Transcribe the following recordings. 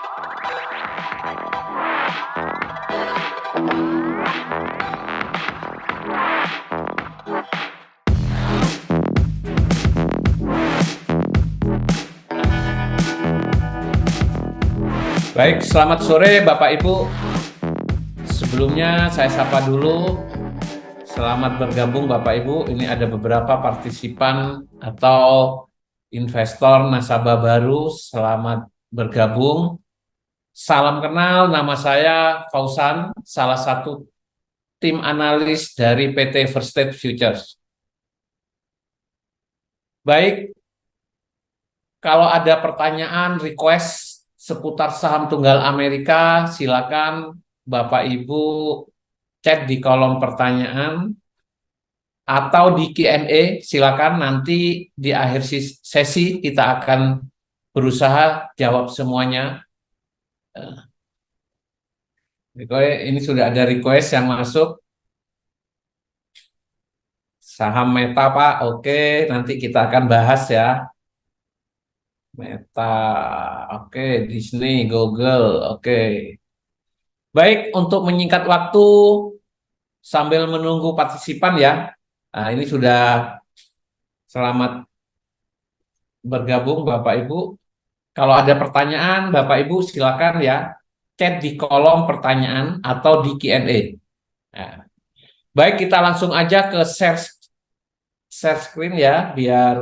Baik, selamat sore Bapak Ibu. Sebelumnya saya sapa dulu. Selamat bergabung Bapak Ibu. Ini ada beberapa partisipan atau investor nasabah baru. Selamat bergabung. Salam kenal, nama saya Fausan, salah satu tim analis dari PT First State Futures. Baik, kalau ada pertanyaan, request seputar saham tunggal Amerika, silakan Bapak Ibu chat di kolom pertanyaan atau di Q&A, silakan nanti di akhir sesi kita akan berusaha jawab semuanya. Ini sudah ada request yang masuk. Saham Meta Pak, oke, nanti kita akan bahas ya. Meta, oke, Disney, Google, oke. Baik, untuk menyingkat waktu sambil menunggu partisipan ya. Nah, ini sudah selamat bergabung Bapak Ibu. Kalau ada pertanyaan, Bapak Ibu silakan ya chat di kolom pertanyaan atau di Q&A. Nah, baik, kita langsung aja ke share screen ya, biar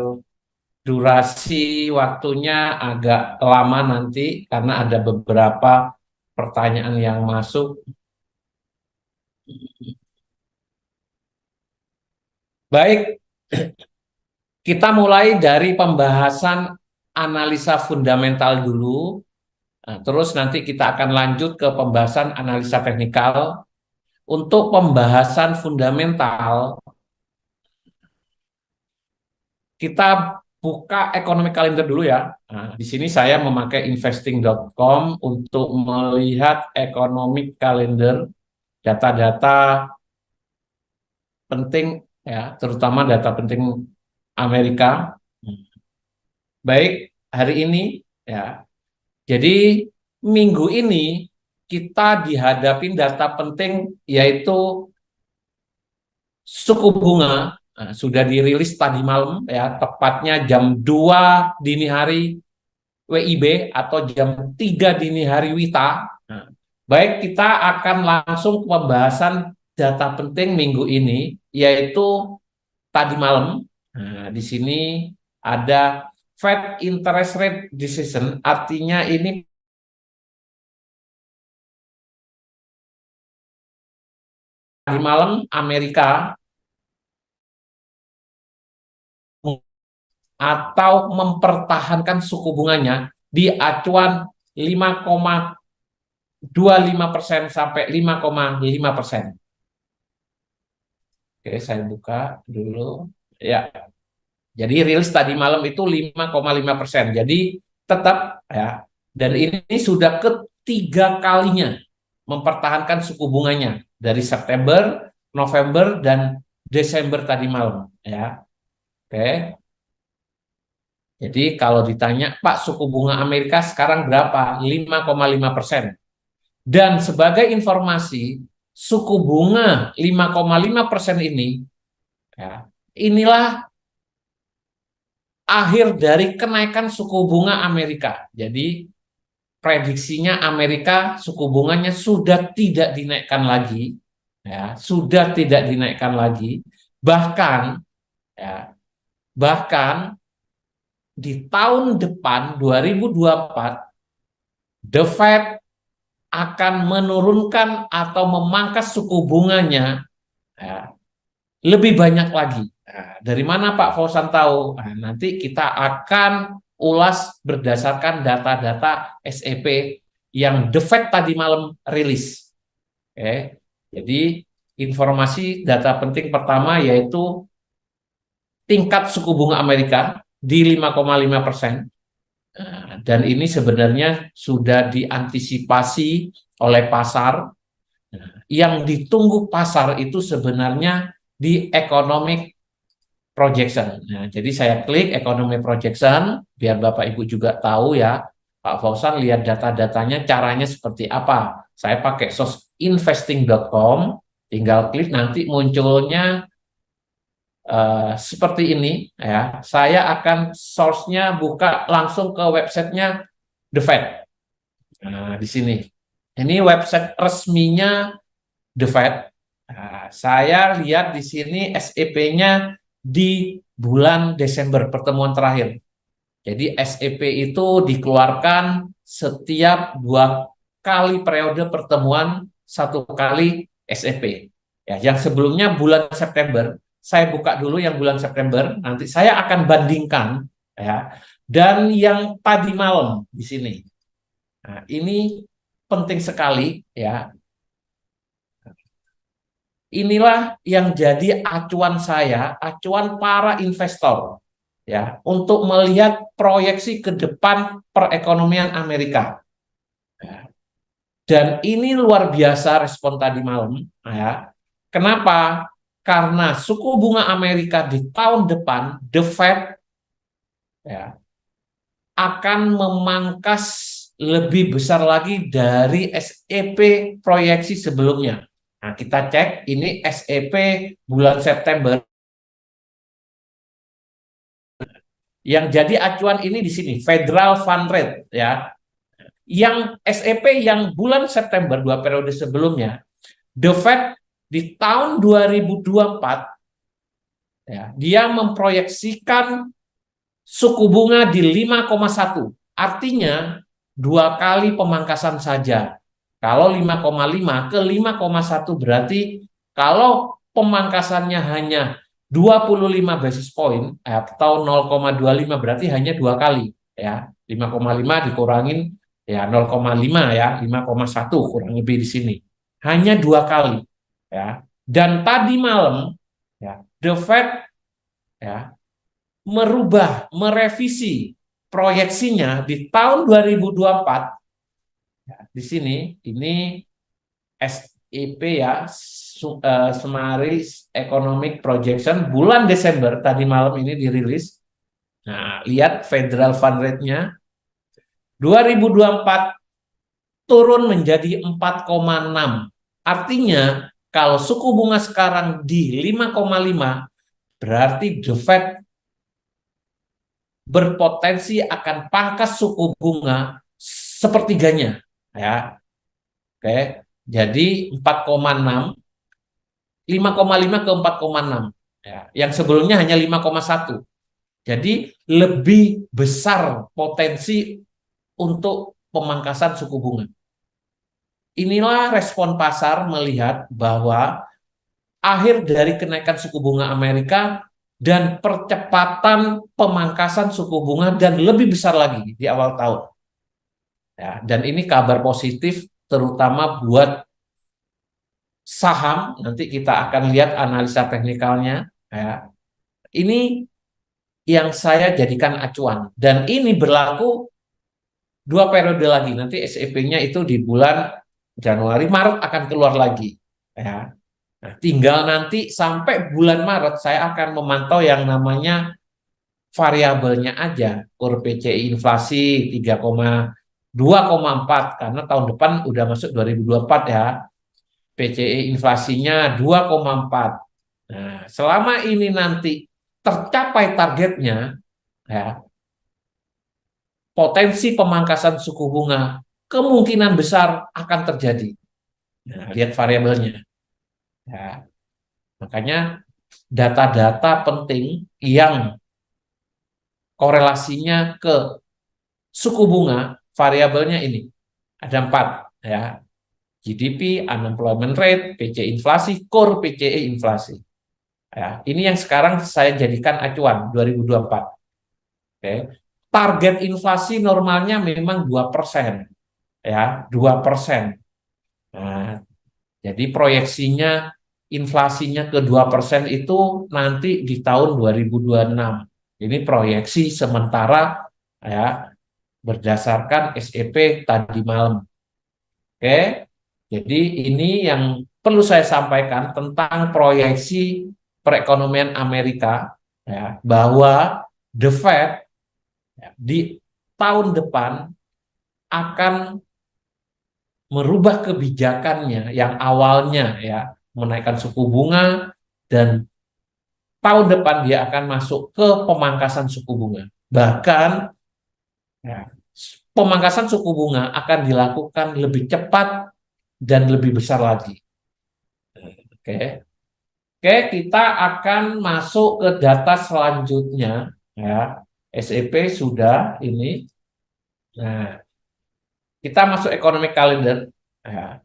durasi waktunya agak lama nanti karena ada beberapa pertanyaan yang masuk. Baik, kita mulai dari pembahasan analisa fundamental dulu. Nah, terus nanti kita akan lanjut ke pembahasan analisa teknikal. Untuk pembahasan fundamental, kita buka ekonomi kalender dulu ya. Nah, di sini saya memakai investing.com untuk melihat ekonomi kalender, data-data penting ya, terutama data penting Amerika. Baik, hari ini ya. Jadi minggu ini kita dihadapin data penting yaitu suku bunga. Nah, sudah dirilis tadi malam ya, tepatnya jam 2 dini hari WIB atau jam 3 dini hari WITA. Nah, baik, kita akan langsung ke pembahasan data penting minggu ini yaitu tadi malam. Nah, di sini ada Fed interest rate decision, artinya ini tadi malam Amerika atau mempertahankan suku bunganya di acuan 5,25% sampai 5,5%. Oke, saya buka dulu. Ya, jadi rilis tadi malam itu 5,5%. Jadi tetap ya, dan ini sudah ketiga kalinya mempertahankan suku bunganya dari September, November, dan Desember tadi malam. Ya, oke. Jadi kalau ditanya, Pak, suku bunga Amerika sekarang berapa? 5,5%. Dan sebagai informasi, suku bunga 5,5% ini, ya, inilah akhir dari kenaikan suku bunga Amerika. Jadi prediksinya Amerika suku bunganya sudah tidak dinaikkan lagi, ya, sudah tidak dinaikkan lagi. Bahkan, ya, bahkan di tahun depan 2024, The Fed akan menurunkan atau memangkas suku bunganya ya, lebih banyak lagi. Nah, dari mana Pak Fausan tahu? Nah, nanti kita akan ulas berdasarkan data-data SEP yang The Fed tadi malam rilis. Oke. Jadi informasi data penting pertama yaitu tingkat suku bunga Amerika di 5,5%. Dan ini sebenarnya sudah diantisipasi oleh pasar. Yang ditunggu pasar itu sebenarnya di economic projection. Nah, jadi saya klik economic projection biar Bapak Ibu juga tahu ya. Pak Fauzan lihat data-datanya caranya seperti apa. Saya pakai sosinvesting.com, tinggal klik nanti munculnya seperti ini ya. Saya akan source-nya buka langsung ke websitenya The Fed. Nah, di sini. Ini website resminya The Fed. Nah, saya lihat di sini SEP-nya di bulan Desember pertemuan terakhir. Jadi SEP itu dikeluarkan setiap 2 kali periode pertemuan, 1 kali SEP. Ya, yang sebelumnya bulan September, saya buka dulu yang bulan September, nanti saya akan bandingkan ya. Dan yang tadi malam di sini. Nah, ini penting sekali ya. Inilah yang jadi acuan saya, acuan para investor ya, untuk melihat proyeksi ke depan perekonomian Amerika. Ya. Dan ini luar biasa respon tadi malam ya. Kenapa? Karena suku bunga Amerika di tahun depan, The Fed ya, akan memangkas lebih besar lagi dari SEP proyeksi sebelumnya. Nah, kita cek ini SEP bulan September. Yang jadi acuan ini di sini, Federal Fund Rate ya. Yang SEP yang bulan September 2 periode sebelumnya, The Fed di tahun 2024 ya, dia memproyeksikan suku bunga di 5,1. Artinya 2 kali pemangkasan saja. Kalau 5,5 ke 5,1 berarti kalau pemangkasannya hanya 25 basis point atau 0,25 berarti hanya 2 kali ya. 5,5 dikurangin ya 0,5 ya, 5,1 kurang lebih di sini. Hanya 2 kali ya. Dan tadi malam ya The Fed ya merevisi proyeksinya di tahun 2024 ya, di sini ini SEP ya, Summary Economic Projection bulan Desember tadi malam ini dirilis. Nah, lihat Federal Fund Rate-nya 2024 turun menjadi 4,6. Artinya kalau suku bunga sekarang di 5,5 berarti The Fed berpotensi akan pangkas suku bunga sepertiganya ya. Oke. Jadi 4,6, 5,5 ke 4,6 ya. Yang sebelumnya hanya 5,1. Jadi lebih besar potensi untuk pemangkasan suku bunga. Inilah respon pasar melihat bahwa akhir dari kenaikan suku bunga Amerika dan percepatan pemangkasan suku bunga dan lebih besar lagi di awal tahun. Ya, dan ini kabar positif terutama buat saham. Nanti kita akan lihat analisa teknikalnya. Ya. Ini yang saya jadikan acuan dan ini berlaku 2 periode lagi. Nanti SEP-nya itu di bulan Januari, Maret akan keluar lagi. Ya. Nah, tinggal nanti sampai bulan Maret saya akan memantau yang namanya variabelnya aja. Kur PCI inflasi 3,2,4 karena tahun depan udah masuk 2024 ya. PCI inflasinya 2,4. Nah, selama ini nanti tercapai targetnya ya, potensi pemangkasan suku bunga kemungkinan besar akan terjadi. Nah, lihat variabelnya. Ya. Makanya data-data penting yang korelasinya ke suku bunga, variabelnya ini. Ada 4 ya. GDP, unemployment rate, PCI inflasi, core PCI inflasi. Ya, ini yang sekarang saya jadikan acuan 2024. Oke. Target inflasi normalnya memang 2%. Ya, 2%. Nah, jadi proyeksinya inflasinya ke 2% itu nanti di tahun 2026. Ini proyeksi sementara ya berdasarkan SEP tadi malam. Oke. Jadi ini yang perlu saya sampaikan tentang proyeksi perekonomian Amerika ya, bahwa The Fed ya, di tahun depan akan merubah kebijakannya yang awalnya ya menaikkan suku bunga, dan tahun depan dia akan masuk ke pemangkasan suku bunga. Bahkan ya, pemangkasan suku bunga akan dilakukan lebih cepat dan lebih besar lagi. Oke. Oke, kita akan masuk ke data selanjutnya ya. SEP sudah ini. Nah, kita masuk economic calendar ya.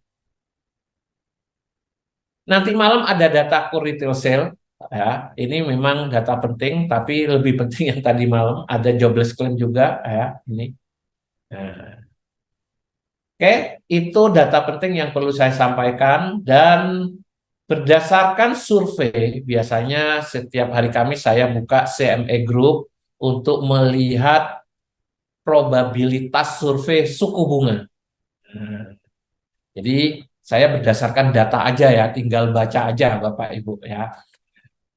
Nanti malam ada data core retail sale ya. Ini memang data penting, tapi lebih penting yang tadi malam ada jobless claim juga ya. Ini. Nah, oke, itu data penting yang perlu saya sampaikan, dan berdasarkan survei, biasanya setiap hari Kamis saya buka CME Group untuk melihat probabilitas survei suku bunga. Nah, jadi saya berdasarkan data aja ya, tinggal baca aja Bapak Ibu ya.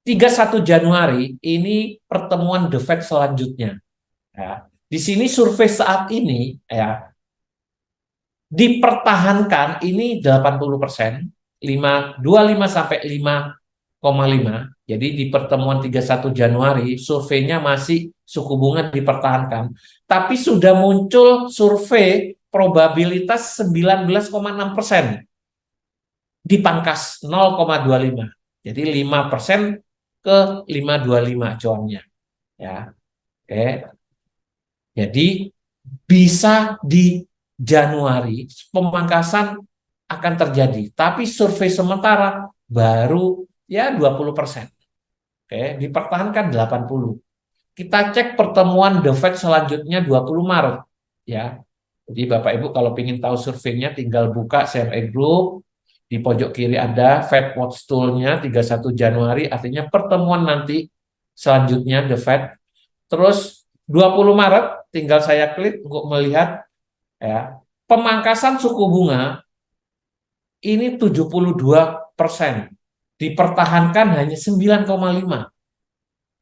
31 Januari ini pertemuan The Fed selanjutnya. Ya. Di sini survei saat ini ya dipertahankan ini 80%, 25 sampai 5,5. Jadi di pertemuan 31 Januari surveinya masih suku bunga dipertahankan. Tapi sudah muncul survei probabilitas 19,6%, dipangkas 0,25. Jadi 5% ke 5,25 acuannya. Ya. Oke. Jadi bisa di Januari pemangkasan akan terjadi, tapi survei sementara baru ya 20%. Oke, dipertahankan 80. Kita cek pertemuan The Fed selanjutnya 20 Maret ya. Jadi Bapak Ibu kalau ingin tahu surveinya tinggal buka CME Group, di pojok kiri ada Fed Watch Tool-nya 31 Januari, artinya pertemuan nanti selanjutnya The Fed. Terus 20 Maret tinggal saya klik untuk melihat ya, pemangkasan suku bunga ini 72%, dipertahankan hanya 9,5.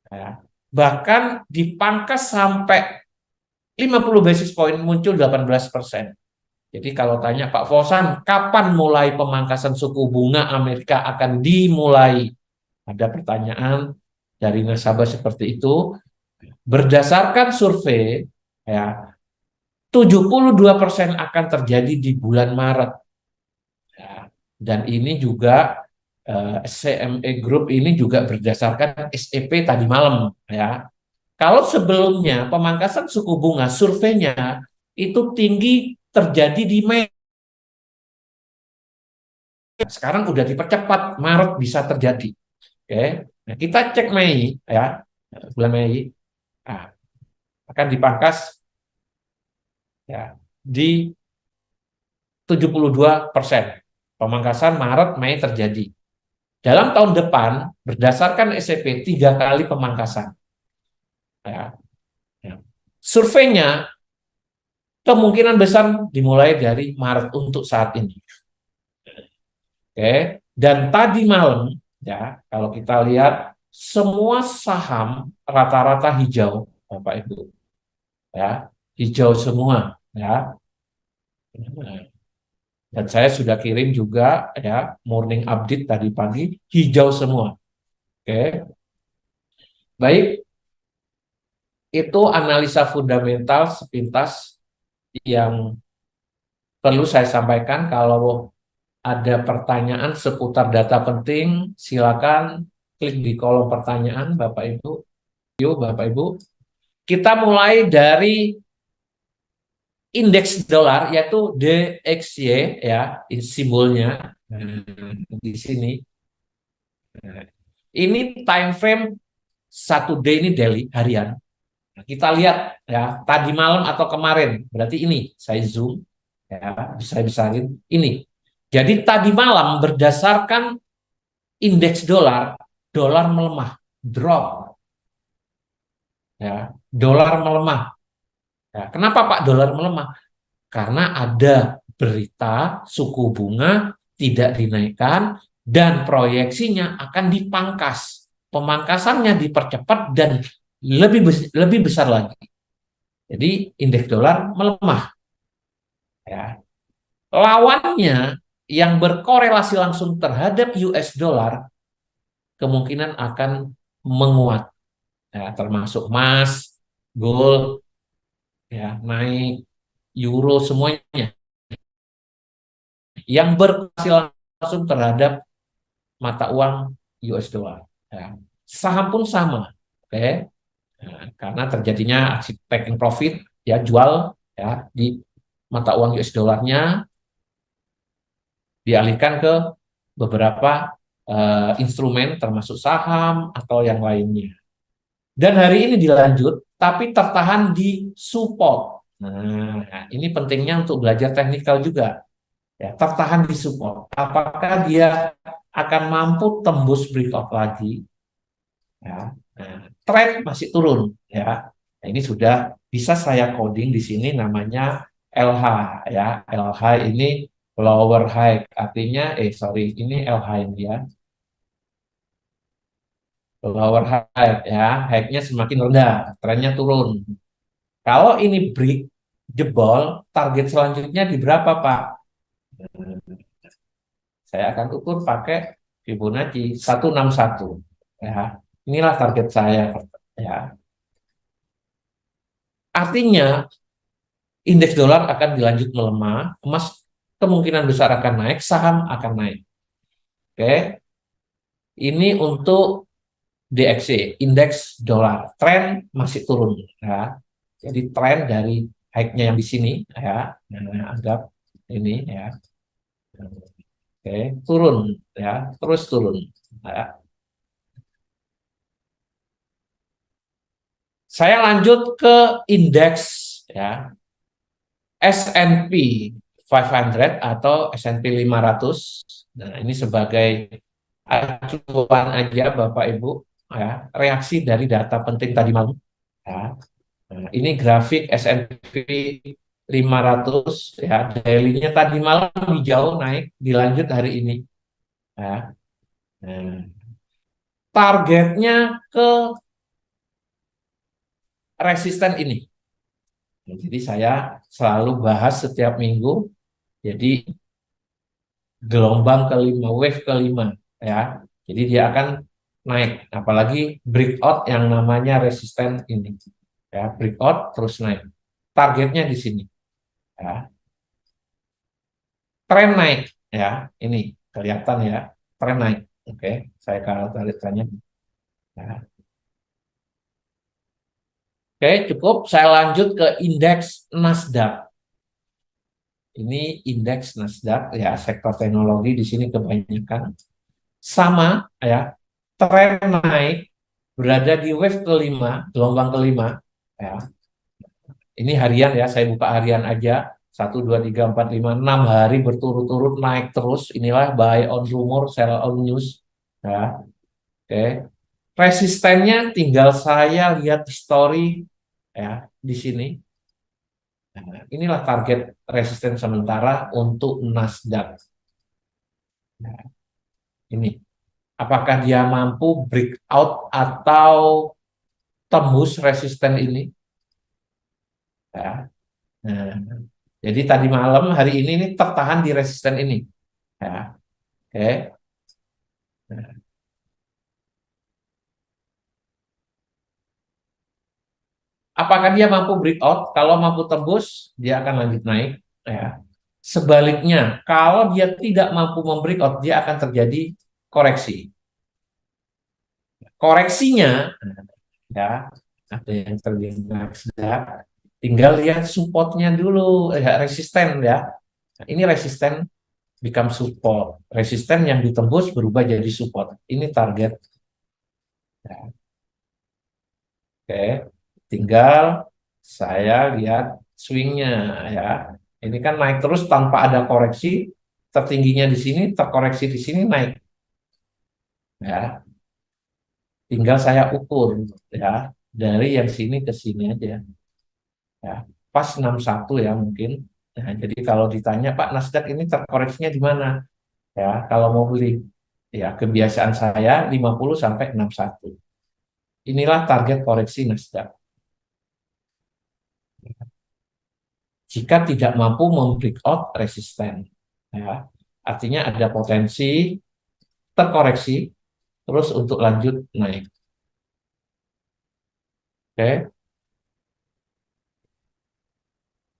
Ya. Bahkan dipangkas sampai 50 basis point muncul 18%. Jadi kalau tanya Pak Fosan, kapan mulai pemangkasan suku bunga Amerika akan dimulai? Ada pertanyaan dari nasabah seperti itu. Berdasarkan survei, ya 72% akan terjadi di bulan Maret. Ya, dan ini juga CME Group ini juga berdasarkan SEP tadi malam ya. Kalau sebelumnya pemangkasan suku bunga surveinya itu tinggi terjadi di Mei. Sekarang udah dipercepat, Maret bisa terjadi. Oke. Nah, kita cek Mei ya. Bulan Mei nah, akan dipangkas ya di 72%. Pemangkasan Maret, Mei terjadi. Dalam tahun depan, berdasarkan SEP, 3 kali pemangkasan. Ya. Ya. Surveinya kemungkinan besar dimulai dari Maret untuk saat ini. Oke. Dan tadi malam, ya, kalau kita lihat semua saham rata-rata hijau, Bapak Ibu, ya, hijau semua, ya. Dan saya sudah kirim juga ya morning update tadi pagi, hijau semua. Oke. Baik, itu analisa fundamental sepintas yang perlu saya sampaikan. Kalau ada pertanyaan seputar data penting, silakan klik di kolom pertanyaan Bapak Ibu. Yuk Bapak Ibu. Kita mulai dari indeks dolar yaitu DXY ya, simbolnya di sini. Ini time frame 1 day, ini daily, harian. Nah, kita lihat ya tadi malam atau kemarin, berarti ini saya zoom ya, bisa besarin ini. Jadi tadi malam berdasarkan indeks dolar, dolar melemah, drop ya, dolar melemah. Ya, kenapa Pak dolar melemah? Karena ada berita suku bunga tidak dinaikkan dan proyeksinya akan dipangkas. Pemangkasannya dipercepat dan lebih besar lagi. Jadi indeks dolar melemah. ya. Lawannya yang berkorelasi langsung terhadap US dollar kemungkinan akan menguat, ya, termasuk emas, gold, ya, naik, euro semuanya yang berkorelasi langsung terhadap mata uang US dollar. Ya. Saham pun sama, oke. Nah, karena terjadinya aksi taking profit, ya jual, ya di mata uang US dollarnya dialihkan ke beberapa instrumen termasuk saham atau yang lainnya. Dan hari ini dilanjut, tapi tertahan di support. Nah, ini pentingnya untuk belajar teknikal juga. Ya, tertahan di support. Apakah dia akan mampu tembus breakout lagi? Ya. Nah, trend masih turun. Ya, nah, ini sudah bisa saya coding di sini namanya LH. Ya, LH ini lower high. Artinya, sorry, ini LH ini ya. Lower high ya, high-nya semakin rendah, trennya turun. Kalau ini break, jebol, target selanjutnya di berapa, Pak? Saya akan ukur pakai Fibonacci 161. Ya, inilah target saya. Ya, artinya indeks dolar akan dilanjut melemah, emas kemungkinan besar akan naik, saham akan naik. Oke, ini untuk DXY, indeks dolar. Tren masih turun. Ya. Jadi tren dari high-nya yang di sini, ya, anggap ini ya, oke, turun, ya, terus turun. Ya. Saya lanjut ke indeks ya S&P 500 atau S&P 500. Nah, ini sebagai acuan aja Bapak Ibu, ya, reaksi dari data penting tadi malam. Ya. Nah, ini grafik S&P 500 ya, daily-nya tadi malam hijau naik, dilanjut hari ini. Ya. Nah, targetnya ke resisten ini. Jadi saya selalu bahas setiap minggu. Jadi gelombang kelima, wave kelima, ya. Jadi dia akan naik, apalagi breakout yang namanya resisten ini, ya, breakout terus naik. Targetnya di sini, ya. Tren naik, ya. Ini kelihatan ya, tren naik. Oke, saya kalau tanya. Ya. Oke, cukup. Saya lanjut ke indeks Nasdaq. Ini indeks Nasdaq ya, sektor teknologi di sini kebanyakan sama ya, tren naik berada di wave kelima, gelombang kelima ya. Ini harian ya, saya buka harian aja. 1, 2, 3, 4, 5, 6 hari berturut-turut naik terus. Inilah buy on rumor, sell on news ya. Oke. Resistennya tinggal saya lihat story ya di sini. Nah, inilah target resisten sementara untuk Nasdaq. Nah, ini apakah dia mampu breakout atau tembus resisten ini? Ya. Nah, jadi tadi malam hari ini tertahan di resisten ini. Ya, oke. Nah, apakah dia mampu breakout? Kalau mampu tembus, dia akan lanjut naik. Ya. Sebaliknya, kalau dia tidak mampu membreakout, dia akan terjadi koreksi. Koreksinya, ya, ada yang terjadi Nasdaq. Tinggal lihat supportnya dulu, resisten ya. Nah, ini resisten become support. Resisten yang ditembus berubah jadi support. Ini target. Ya, oke, tinggal saya lihat swingnya ya. Ini kan naik terus tanpa ada koreksi. Tertingginya di sini, terkoreksi di sini naik. Ya, tinggal saya ukur ya dari yang sini ke sini aja. Ya, pas 61 ya mungkin. Nah, jadi kalau ditanya Pak Nasdaq ini terkoreksinya di mana? Ya, kalau mau beli, ya kebiasaan saya 50 sampai 61. Inilah target koreksi Nasdaq. jika tidak mampu membreakout resisten. Ya. Artinya ada potensi terkoreksi terus untuk lanjut naik. Oke,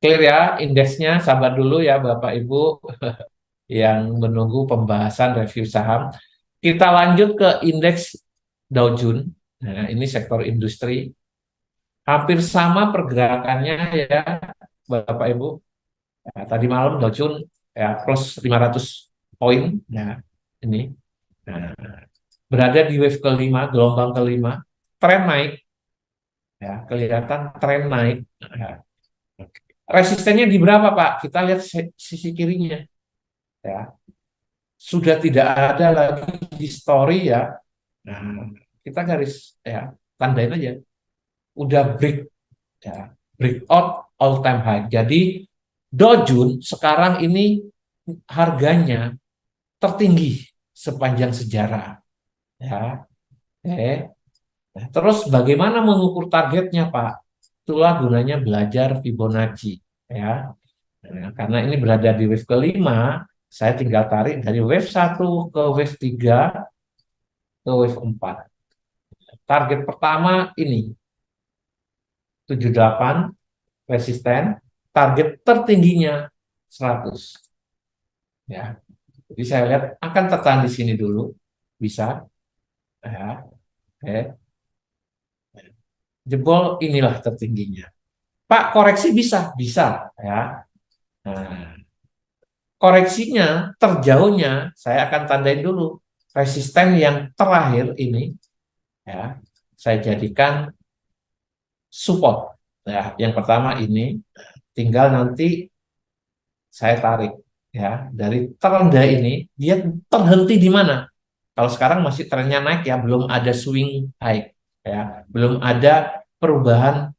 clear ya indeksnya, sabar dulu ya Bapak Ibu yang menunggu pembahasan review saham. Kita lanjut ke indeks Dow Jones. Nah, ini sektor industri. Hampir sama pergerakannya ya Bapak Ibu. Nah, tadi malam Dow Jones ya plus 500 poin. Nah, ini. Nah, berada di wave kelima, gelombang kelima, tren naik, ya kelihatan tren naik. Ya. Resistennya di berapa Pak? Kita lihat sisi kirinya, ya sudah tidak ada lagi di story ya. Nah, kita garis ya tandain aja, udah break ya, breakout all time high. Jadi Dow Jones sekarang ini harganya tertinggi sepanjang sejarah, ya. Oke. Nah, terus bagaimana mengukur targetnya, Pak? Itulah gunanya belajar Fibonacci, ya. Nah, karena ini berada di wave kelima, saya tinggal tarik dari wave satu ke wave 3 ke wave 4. Target pertama ini 78 resisten, target tertingginya 100. Ya. Jadi saya lihat akan tertahan di sini dulu, bisa, ya. Oke. Jebol inilah tertingginya. Pak, koreksi bisa, bisa, ya. Nah, koreksinya terjauhnya saya akan tandain dulu resisten yang terakhir ini, ya. Saya jadikan support. Ya, yang pertama ini tinggal nanti saya tarik ya dari terendah ini dia terhenti di mana? Kalau sekarang masih trennya naik ya, belum ada swing high ya, belum ada perubahan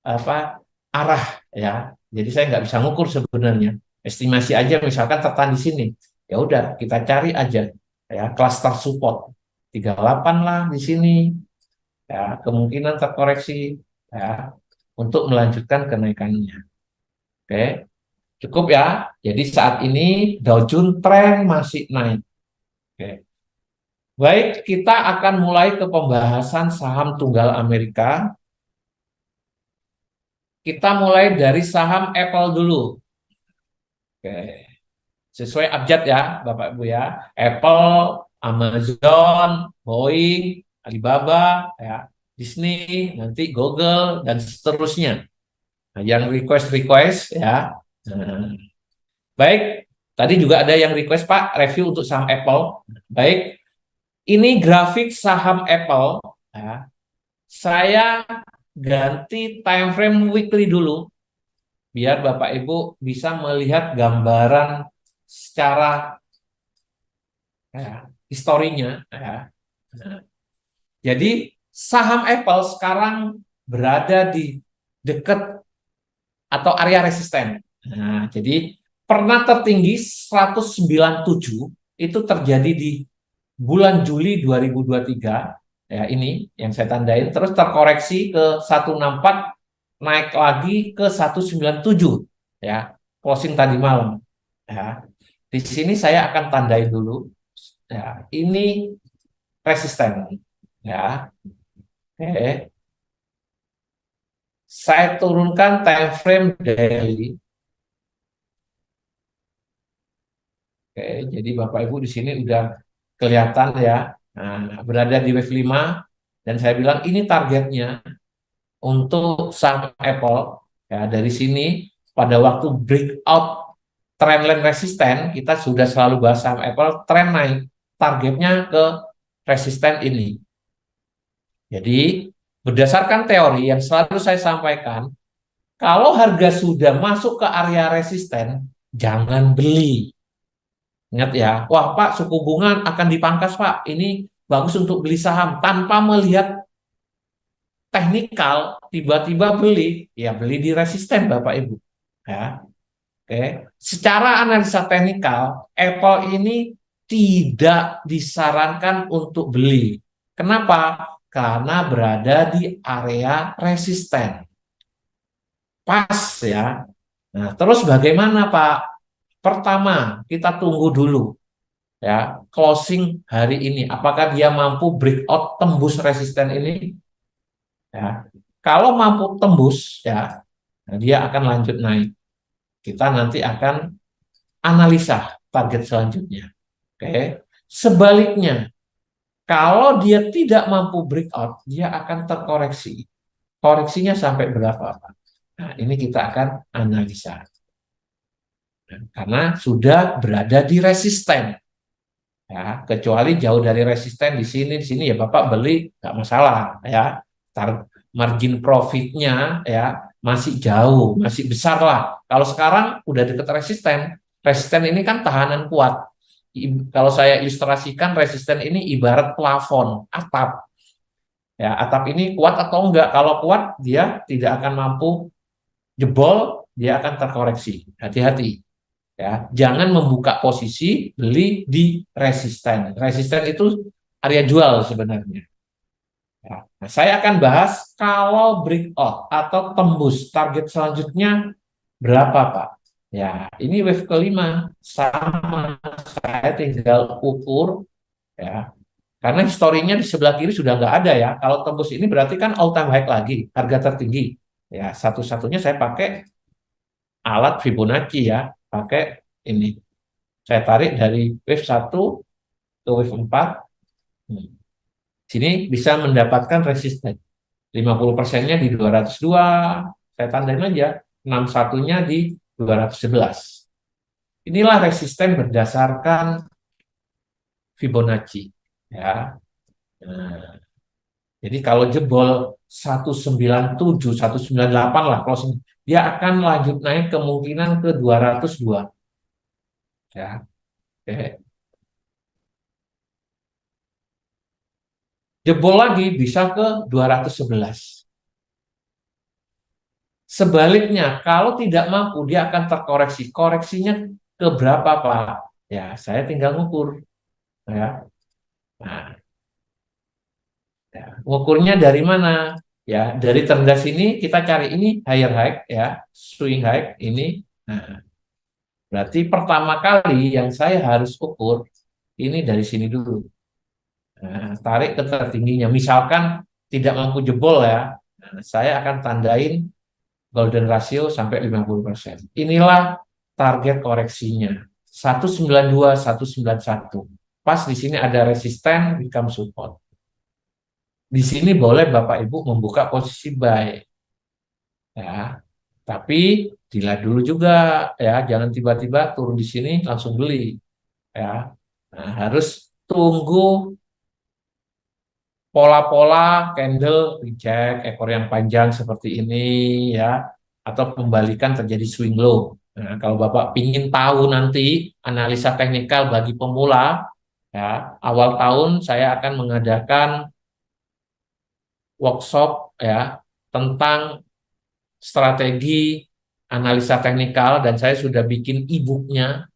apa arah ya. Jadi saya nggak bisa ngukur sebenarnya. Estimasi aja misalkan tertahan di sini. Ya udah kita cari aja ya cluster support 38 lah di sini ya, kemungkinan terkoreksi ya untuk melanjutkan kenaikannya. Oke, cukup ya. Jadi saat ini Dow Jones tren masih naik. Oke. Baik, kita akan mulai ke pembahasan saham tunggal Amerika. Kita mulai dari saham Apple dulu. Oke. Sesuai abjad ya, Bapak Ibu ya. Apple, Amazon, Boeing, Alibaba, ya, Disney, nanti Google dan seterusnya. Nah, yang request ya. Nah, baik, tadi juga ada yang request Pak review untuk saham Apple. Baik, ini grafik saham Apple. Ya. Saya ganti time frame weekly dulu, biar Bapak Ibu bisa melihat gambaran secara ya, historinya. Ya. Jadi saham Apple sekarang berada di dekat atau area resisten. Nah, jadi pernah tertinggi 197 itu terjadi di bulan Juli 2023 ya, ini yang saya tandain, terus terkoreksi ke 164, naik lagi ke 197 ya, closing tadi malam ya. Di sini saya akan tandain dulu ya, ini resisten ya. Oke. Saya turunkan time frame daily. Oke, jadi Bapak Ibu di sini udah kelihatan ya. Nah, berada di wave 5 dan saya bilang ini targetnya untuk saham Apple ya, dari sini pada waktu breakout trendline resisten kita sudah selalu bahas saham Apple tren naik, targetnya ke resisten ini. Jadi berdasarkan teori yang selalu saya sampaikan, kalau harga sudah masuk ke area resisten, jangan beli. Ingat ya, wah Pak, suku bunga akan dipangkas Pak, ini bagus untuk beli saham tanpa melihat teknikal, tiba-tiba beli, ya beli di resisten Bapak Ibu. Ya, oke. Secara analisa teknikal, Apple ini tidak disarankan untuk beli. Kenapa? Karena berada di area resisten. Pas ya. Nah, terus bagaimana Pak? Pertama, kita tunggu dulu ya closing hari ini. Apakah dia mampu breakout tembus resisten ini? Ya. Kalau mampu tembus ya, nah dia akan lanjut naik. Kita nanti akan analisa target selanjutnya. Oke. Sebaliknya, kalau dia tidak mampu breakout, dia akan terkoreksi. Koreksinya sampai berapa, Pak? Nah, ini kita akan analisa. Karena sudah berada di resisten. Ya, kecuali jauh dari resisten di sini ya Bapak beli nggak masalah ya. Margin profitnya ya masih jauh, masih besar lah. Kalau sekarang udah deket resisten, resisten ini kan tahanan kuat. Kalau saya ilustrasikan resisten ini ibarat plafon, atap. Ya, atap ini kuat atau enggak? Kalau kuat dia tidak akan mampu jebol, dia akan terkoreksi. Hati-hati. Ya, jangan membuka posisi beli di resisten. Resisten itu area jual sebenarnya. Ya. Nah, saya akan bahas kalau breakout atau tembus target selanjutnya berapa, Pak? Ya, ini wave kelima sama saya tinggal ukur ya. Karena historinya di sebelah kiri sudah nggak ada ya. Kalau tembus ini berarti kan all time high lagi, harga tertinggi. Ya, satu-satunya saya pakai alat Fibonacci ya, pakai ini. Saya tarik dari wave 1 ke wave 4. Sini bisa mendapatkan resisten. 50%-nya di 202. Saya tandain aja. 61-nya di 211. Inilah resisten berdasarkan Fibonacci. Ya. Nah, jadi kalau jebol 197, 198 lah closing, dia akan lanjut naik kemungkinan ke 202. Ya. Oke. Jebol lagi bisa ke 211. Sebaliknya, kalau tidak mampu, dia akan terkoreksi. Koreksinya ke berapa, Pak? Ya, saya tinggal ngukur. Ya. Nah, ya. Ngukurnya dari mana? Ya, dari terendah sini kita cari ini higher high, ya, swing high ini. Nah, berarti pertama kali yang saya harus ukur ini dari sini dulu. Nah, tarik ke tertingginya. Misalkan tidak mampu jebol ya, nah, saya akan tandain golden ratio sampai 50%. Inilah target koreksinya. 192, 191. Pas di sini ada resisten, become support. Di sini boleh Bapak Ibu membuka posisi buy. Ya. Tapi dilihat dulu juga ya, jangan tiba-tiba turun di sini langsung beli ya. Nah, harus tunggu pola-pola candle dicek ekor yang panjang seperti ini ya, atau pembalikan terjadi swing low. Nah, kalau Bapak ingin tahu nanti analisa teknikal bagi pemula ya, awal tahun saya akan mengadakan workshop ya tentang strategi analisa teknikal, dan saya sudah bikin e-booknya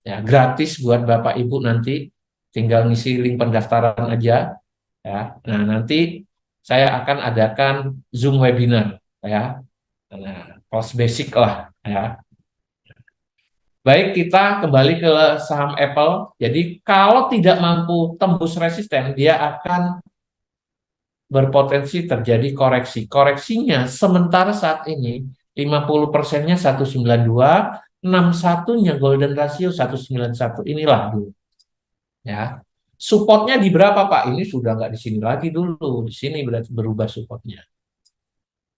ya gratis buat Bapak Ibu, nanti tinggal ngisi link pendaftaran aja ya. Nah, nanti saya akan adakan Zoom webinar ya. Nah, kelas basic lah ya. Baik, kita kembali ke saham Apple. Jadi kalau tidak mampu tembus resisten, dia akan berpotensi terjadi koreksi. Koreksinya sementara saat ini 50%-nya 192, 61-nya golden ratio 191. Inilah dulu ya. Supportnya di berapa, Pak? Ini sudah nggak di sini lagi dulu. Di sini berarti berubah supportnya.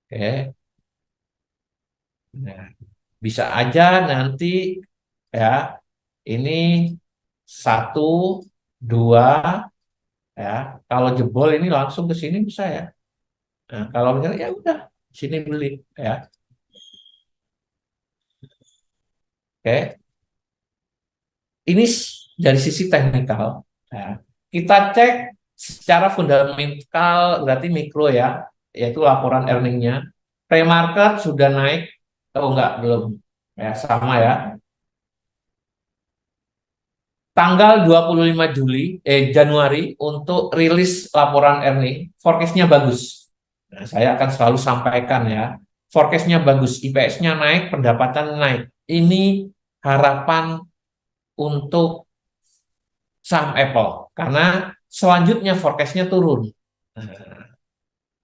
Oke. Nah, bisa aja nanti ya ini 1, 2 ya. Kalau jebol ini langsung ke sini bisa ya. Nah, kalau misalnya ya udah sini beli ya. Oke. Ini dari sisi teknikal. Ya. Kita cek secara fundamental berarti mikro ya, yaitu laporan earningnya. Pre-market sudah naik, oh enggak, belum. Ya, sama ya. Tanggal 25 Januari untuk rilis laporan earning, forecast-nya bagus. Nah, saya akan selalu sampaikan ya, forecast-nya bagus, IPS-nya naik, pendapatan naik. Ini harapan untuk saham Apple karena selanjutnya forecast-nya turun. Nah,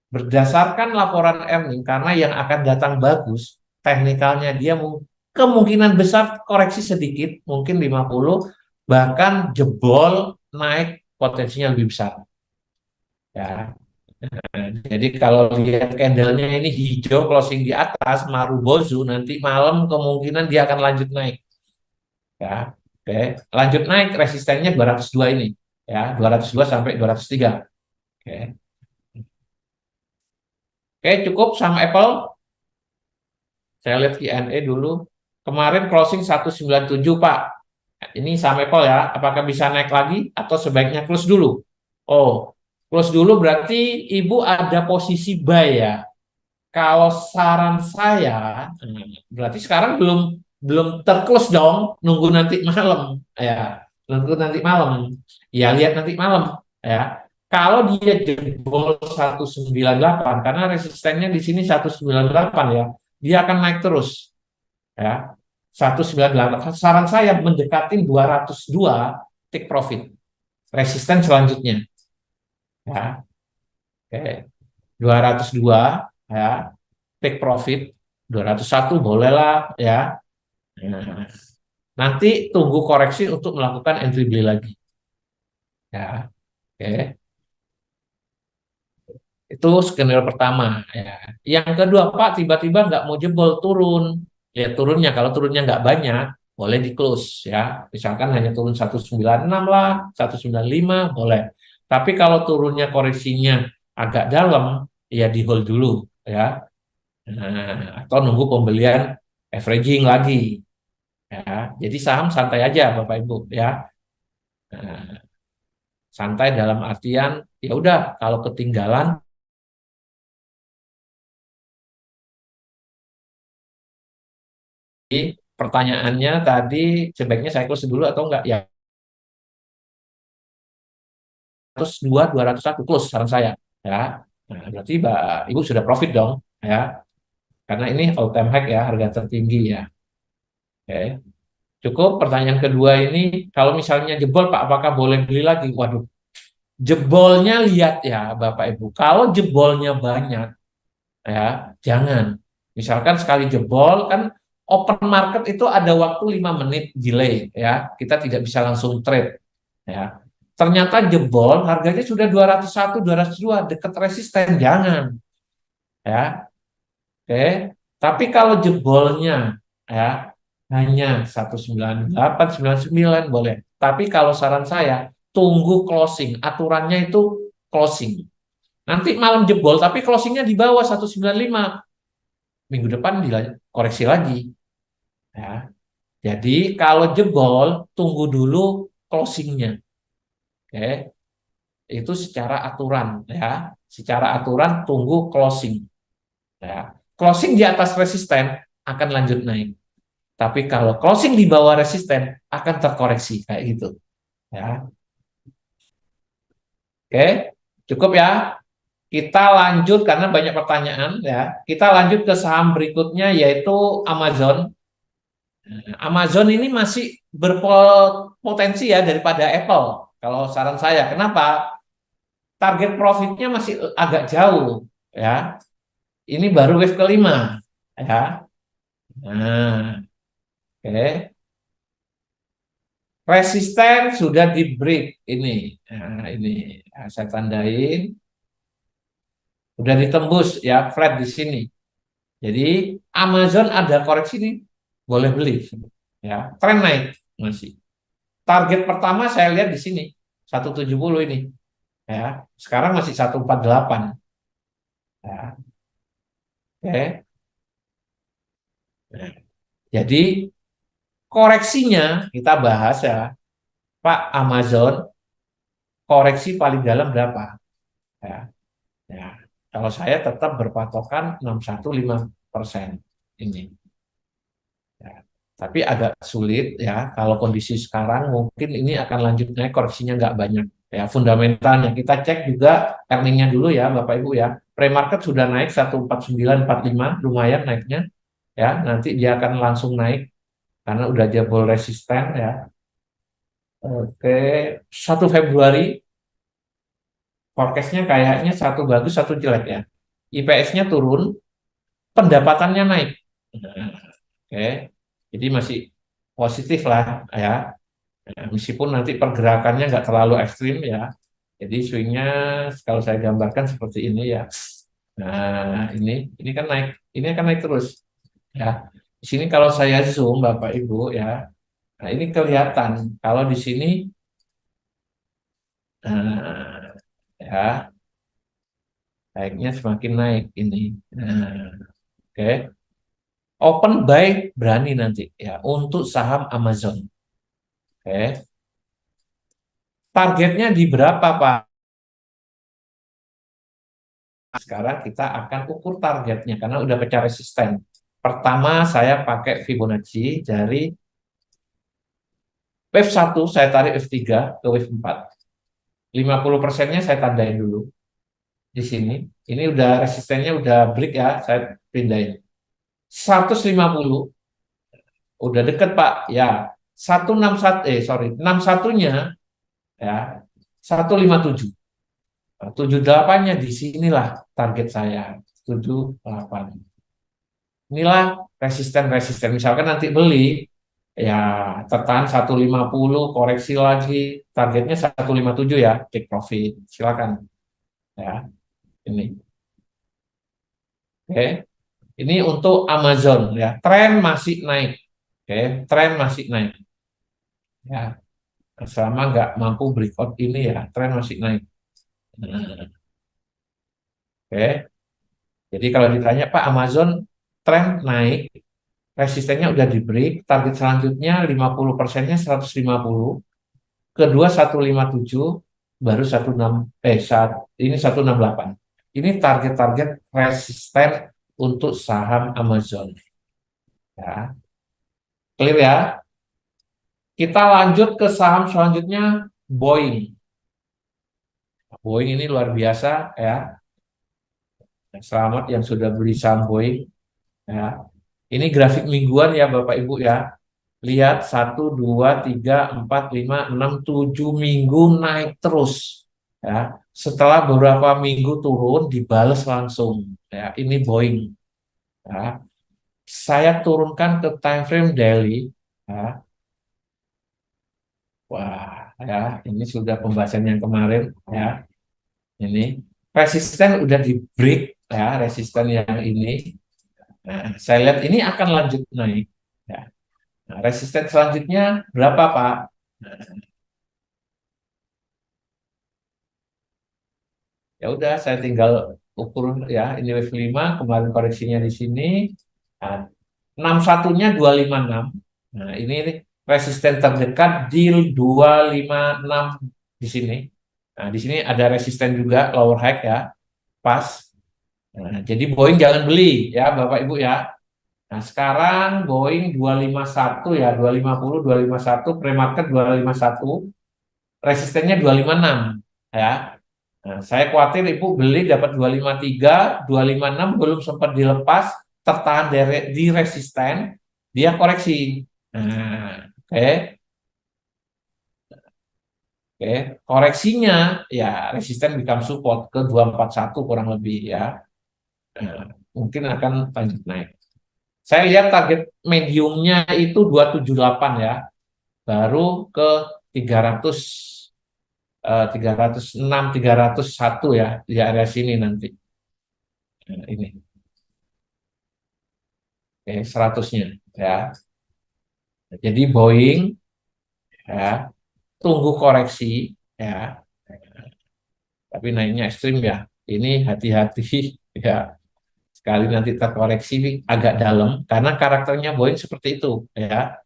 berdasarkan laporan earning karena yang akan datang bagus, teknikalnya dia kemungkinan besar koreksi sedikit, mungkin 50, bahkan jebol naik potensinya lebih besar. Ya. Nah, jadi kalau lihat candlenya ini hijau closing di atas Marubozu, nanti malam kemungkinan dia akan lanjut naik. Ya, oke, lanjut naik resistennya 202 ini, ya 202 sampai 203. Oke, oke cukup sama Apple. Saya lihat Q&A dulu. Kemarin closing 197 Pak. Ini sama Apple ya. Apakah bisa naik lagi atau sebaiknya close dulu? Oh, close dulu berarti Ibu ada posisi buy ya. Kalau saran saya, berarti sekarang belum belum terclose dong, nunggu nanti malam ya, nunggu nanti malam. Ya lihat nanti malam ya. Kalau dia jebol 198 karena resistennya di sini 198 ya, dia akan naik terus ya. 198. Saran saya mendekatin 202 take profit. Resisten selanjutnya ya. Oke. 202 ya, take profit 201 bolehlah ya. Nah, nanti tunggu koreksi untuk melakukan entry beli lagi. Ya, oke. Itu skenario pertama. Ya. Yang kedua, Pak, tiba-tiba nggak mau jebol turun. Ya turunnya, kalau turunnya nggak banyak, boleh di close ya. Misalkan hanya turun 196 lah, 195 boleh. Tapi kalau turunnya koreksinya agak dalam, ya di hold dulu ya. Nah, atau nunggu pembelian averaging lagi ya. Jadi saham santai aja Bapak Ibu ya. Nah, santai dalam artian ya udah kalau ketinggalan pertanyaannya tadi sebaiknya saya close dulu atau enggak ya. 102 201 close saran saya ya. Nah, berarti Mbak Ibu sudah profit dong ya. Karena ini all time high ya, harga tertinggi ya. Oke. Cukup pertanyaan kedua ini kalau misalnya jebol Pak apakah boleh beli lagi? Waduh, jebolnya lihat ya Bapak Ibu. Kalau jebolnya banyak ya jangan. Misalkan sekali jebol kan open market itu ada waktu 5 menit delay ya. Kita tidak bisa langsung trade ya. Ternyata jebol harganya sudah 201, 202 dekat resisten jangan ya. Oke. Tapi kalau jebolnya ya hanya 198, 99 boleh. Tapi kalau saran saya tunggu closing. Aturannya itu closing. Nanti malam jebol tapi closingnya di bawah 195. Minggu depan koreksi lagi ya. Jadi kalau jebol tunggu dulu closingnya. Oke. Itu secara aturan ya. Secara aturan tunggu closing ya. Closing di atas resisten akan lanjut naik. Tapi kalau closing di bawah resisten akan terkoreksi kayak gitu ya. Oke, cukup ya. Kita lanjut karena banyak pertanyaan ya. Kita lanjut ke saham berikutnya yaitu Amazon. Amazon ini masih berpotensi ya daripada Apple. Kalau saran saya, kenapa? Target profitnya masih agak jauh ya. Ini baru wave kelima ya. Nah, oke. Resisten sudah di break ini. Nah, ini saya tandain. Sudah ditembus ya flat di sini. Jadi Amazon ada koreksi nih, boleh beli. Ya, tren naik masih. Target pertama saya lihat di sini 170 ini. Ya, sekarang masih 148. Ya, oke. Nah, jadi koreksinya kita bahas ya, Pak Amazon koreksi paling dalam berapa? Ya, ya. Kalau saya tetap berpatokan 615% ini. Ya. Tapi agak sulit ya kalau kondisi sekarang mungkin ini akan lanjut naik koreksinya nggak banyak ya fundamentalnya kita cek juga earningnya dulu ya Bapak Ibu ya Pre-market sudah naik 14945, lumayan naiknya ya. Nanti dia akan langsung naik karena udah jebol resisten ya. Oke, 1 Februari forecastnya kayaknya satu bagus satu jelek ya. IPS-nya turun, pendapatannya naik. Nah, oke, jadi masih positif lah ya. Nah, meskipun nanti pergerakannya nggak terlalu ekstrim ya. Jadi swingnya kalau saya gambarkan seperti ini ya. Nah, ini kan naik, ini akan naik terus ya. Di sini kalau saya zoom Bapak Ibu ya, nah ini kelihatan kalau di sini ya naiknya semakin naik ini. Nah, oke. Open buy berani nanti ya untuk saham Amazon. Oke. Targetnya di berapa Pak? Sekarang kita akan ukur targetnya karena udah pecah resisten. Pertama saya pakai Fibonacci dari wave 1 saya tarik wave 3 ke wave 4. 50%-nya saya tandain dulu di sini. Ini udah resistennya udah break ya, saya pindahin. 150 udah deket Pak. Ya. 161 sorry, 61-nya ya 157. 78-nya di sinilah target saya. 78. Inilah resisten-resisten. Misalkan nanti beli, ya tertahan 150, koreksi lagi, targetnya 157 ya, take profit. Silakan ya. Ini. Oke. Ini untuk Amazon ya. Tren masih naik. Oke, tren masih naik. Ya, selama nggak mampu breakout ini ya, tren masih naik. Nah, oke. Jadi kalau ditanya Pak Amazon tren naik, resistennya udah di break, target selanjutnya 50%-nya 150, kedua 157, baru 16 saat ini 168. Ini target-target resisten untuk saham Amazon. Ya, clear ya. Kita lanjut ke saham selanjutnya Boeing. Boeing ini luar biasa ya. Selamat yang sudah beli saham Boeing ya. Ini grafik mingguan ya Bapak Ibu ya. Lihat 1, 2, 3, 4, 5, 6, 7 minggu naik terus ya. Setelah beberapa minggu turun dibales langsung ya. Ini Boeing ya. Saya turunkan ke time frame daily ya. Wah ya, ini sudah pembahasan yang kemarin ya. Ini resisten udah di break ya, resisten yang ini. Nah, saya lihat ini akan lanjut naik ya. Nah, resisten selanjutnya berapa Pak? Ya udah saya tinggal ukur ya, ini wave 5 kemarin koreksinya di sini. Nah, 61-nya 256. Nah, ini resisten terdekat di 256 di sini. Nah, di sini ada resisten juga lower high ya, pas. Nah, jadi Boeing jangan beli ya Bapak Ibu ya. Nah, sekarang Boeing 251 ya, 250, 251, pre-market 251, resistennya 256 ya. Nah, saya khawatir Ibu beli dapat 253, 256 belum sempat dilepas, tertahan di resisten, dia koreksi. Nah, oke, oke. Koreksinya ya resisten become support ke 241 kurang lebih ya. Nah, mungkin akan lanjut naik. Saya lihat target mediumnya itu 278 ya, baru ke 300 306 301 ya di area sini nanti. Nah, ini oke 100-nya ya. Jadi Boeing ya tunggu koreksi ya, tapi naiknya ekstrim ya. Ini hati-hati ya. Sekali nanti terkoreksi agak dalam karena karakternya Boeing seperti itu ya.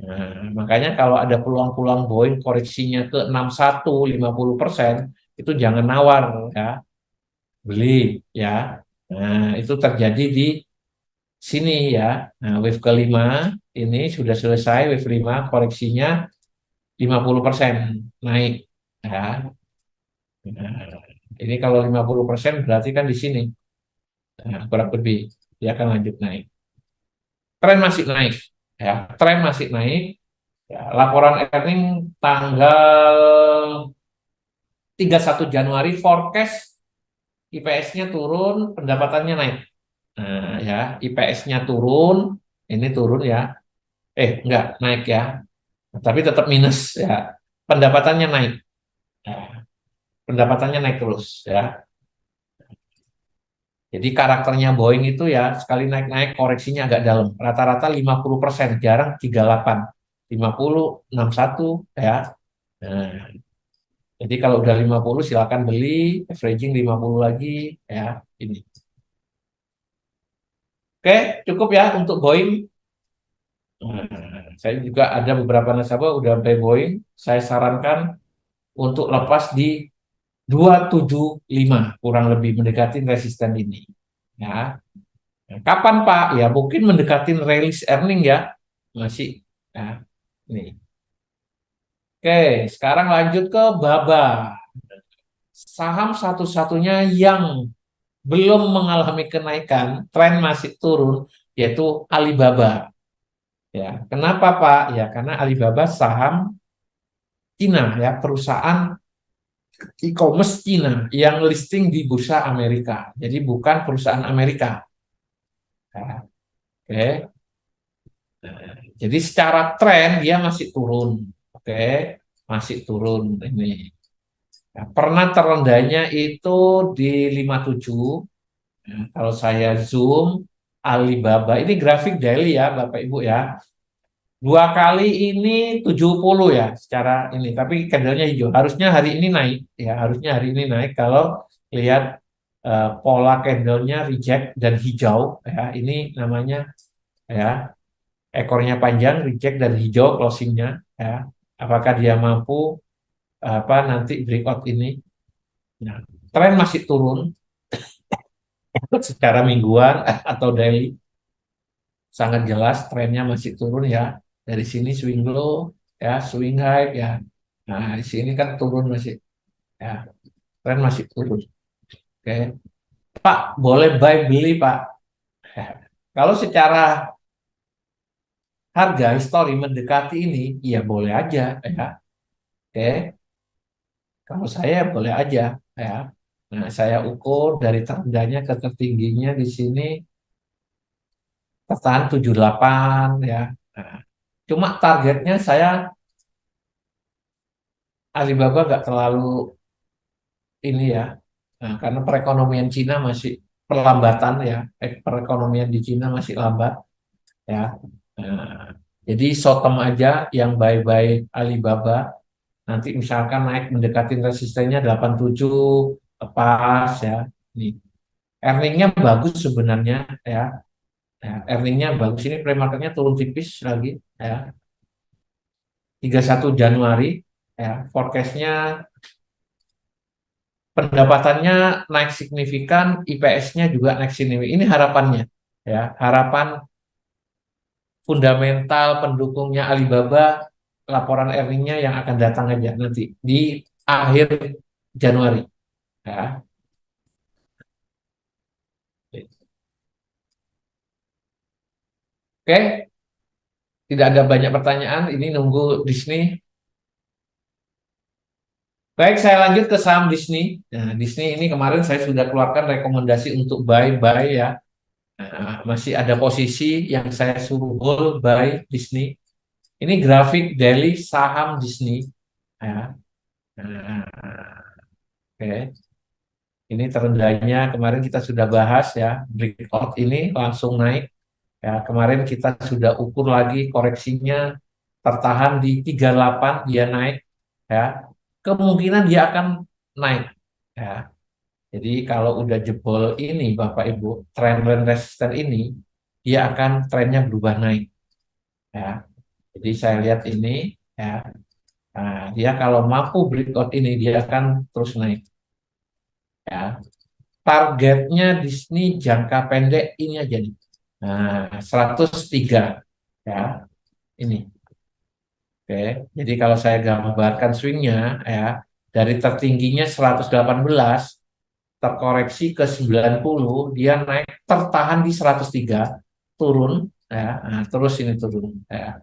Nah, makanya kalau ada peluang-peluang Boeing koreksinya ke 61 50% itu jangan nawar ya, beli ya. Nah, itu terjadi di sini ya. Nah, wave kelima ini sudah selesai, wave 5 koreksinya 50% naik ya. Nah, Ini kalau 50% berarti kan di sini. Nah, kurang lebih dia akan lanjut naik. Tren masih naik, ya. Tren masih naik. Ya, laporan earning tanggal 31 Januari forecast IPS-nya turun, pendapatannya naik. Nah, ya, IPS-nya turun, ini turun ya. Enggak naik ya, tapi tetap minus ya. Pendapatannya naik. Ya, pendapatannya naik terus ya. Jadi karakternya Boeing itu ya sekali naik-naik koreksinya agak dalam. Rata-rata 50%, jarang 38. 50, 61 ya. Nah, jadi kalau udah 50 silakan beli, averaging 50 lagi ya ini. Oke, cukup ya untuk Boeing. Nah, saya juga ada beberapa nasabah udah beli Boeing. Saya sarankan untuk lepas di 275 kurang lebih mendekati resisten ini. Ya. Kapan Pak? Ya mungkin mendekati rilis earning ya. Masih. Nah, ini. Oke, sekarang lanjut ke Baba. Saham satu-satunya yang belum mengalami kenaikan, tren masih turun, yaitu Alibaba. Ya, kenapa Pak? Ya, karena Alibaba saham Cina ya, perusahaan e-commerce Cina yang listing di bursa Amerika. Jadi bukan perusahaan Amerika. Ya, oke. Jadi secara tren dia masih turun. Oke, masih turun ini. Ya, pernah terendahnya itu di 57. Ya, kalau saya zoom Alibaba ini grafik daily ya Bapak Ibu ya. Dua kali ini 70 ya secara ini, tapi candlenya hijau. Harusnya hari ini naik ya, harusnya hari ini naik kalau lihat pola candlenya reject dan hijau ya. Ini namanya ya ekornya panjang, reject dan hijau closingnya ya. Apakah dia mampu apa nanti breakout ini? Nah, tren masih turun secara mingguan atau daily, sangat jelas trennya masih turun ya. Dari sini swing low ya, swing high ya. Nah, di sini kan turun masih ya, tren masih turun. Oke. Pak, boleh buy beli, Pak. Kalau secara harga histori mendekati ini, ya boleh aja ya. Oke. Kalau saya boleh aja ya. Nah, saya ukur dari terendahnya ke tertingginya di sini tertahan 78 ya. Nah, cuma targetnya saya Alibaba nggak terlalu ini ya. Nah, karena perekonomian Cina masih perlambatan ya. Perekonomian di Cina masih lambat ya. Nah, jadi short term aja yang buy-buy Alibaba. Nanti misalkan naik mendekati resistennya 87 lepas ya. Nih, earningnya bagus sebenarnya ya. Ya, earningnya bagus ini pre-marketnya turun tipis lagi ya. 31 Januari ya. Forecastnya pendapatannya naik signifikan, IPS-nya juga naik signifikan. Ini harapannya ya. Harapan fundamental pendukungnya Alibaba laporan earningnya yang akan datang aja nanti di akhir Januari ya. Oke, tidak ada banyak pertanyaan. Ini nunggu Disney. Baik, saya lanjut ke saham Disney. Nah, Disney ini kemarin saya sudah keluarkan rekomendasi untuk buy ya. Nah, masih ada posisi yang saya suruh hold buy Disney. Ini grafik daily saham Disney. Ya. Nah, oke. Ini terendahnya kemarin kita sudah bahas ya. Breakout ini langsung naik. Ya, kemarin kita sudah ukur lagi koreksinya tertahan di 38 dia naik ya. Kemungkinan dia akan naik ya. Jadi kalau udah jebol ini Bapak Ibu, trend resisten ini dia akan trennya berubah naik ya. Jadi saya lihat ini ya. Nah, dia kalau mampu breakout ini dia akan terus naik ya. Targetnya Disney jangka pendek ini aja nih. Nah, 103 ya. Ini. Oke. Jadi kalau saya gambarkan swingnya ya dari tertingginya 118 terkoreksi ke 90, dia naik tertahan di 103, turun ya. Nah, terus ini turun ya.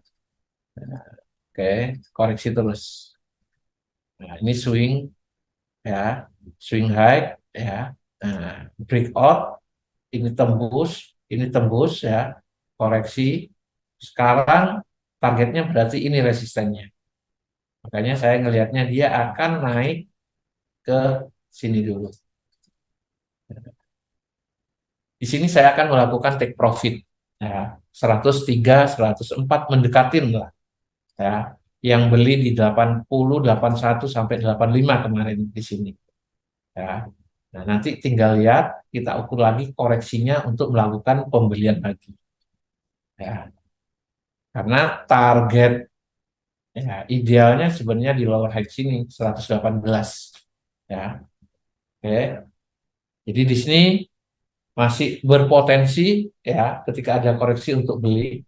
Oke, koreksi terus. Nah, ini swing ya, swing high ya. Nah, breakout, ini tembus ya, koreksi. Sekarang targetnya berarti ini resistennya. Makanya saya ngelihatnya dia akan naik ke sini dulu. Di sini saya akan melakukan take profit ya, 103, 104 mendekatin lah ya. Yang beli di 80, 81 sampai 85 kemarin di sini ya. Nah, nanti tinggal lihat kita ukur lagi koreksinya untuk melakukan pembelian lagi ya. Karena target ya idealnya sebenarnya di lower high sini 118 ya. Oke. Jadi di sini masih berpotensi ya ketika ada koreksi untuk beli.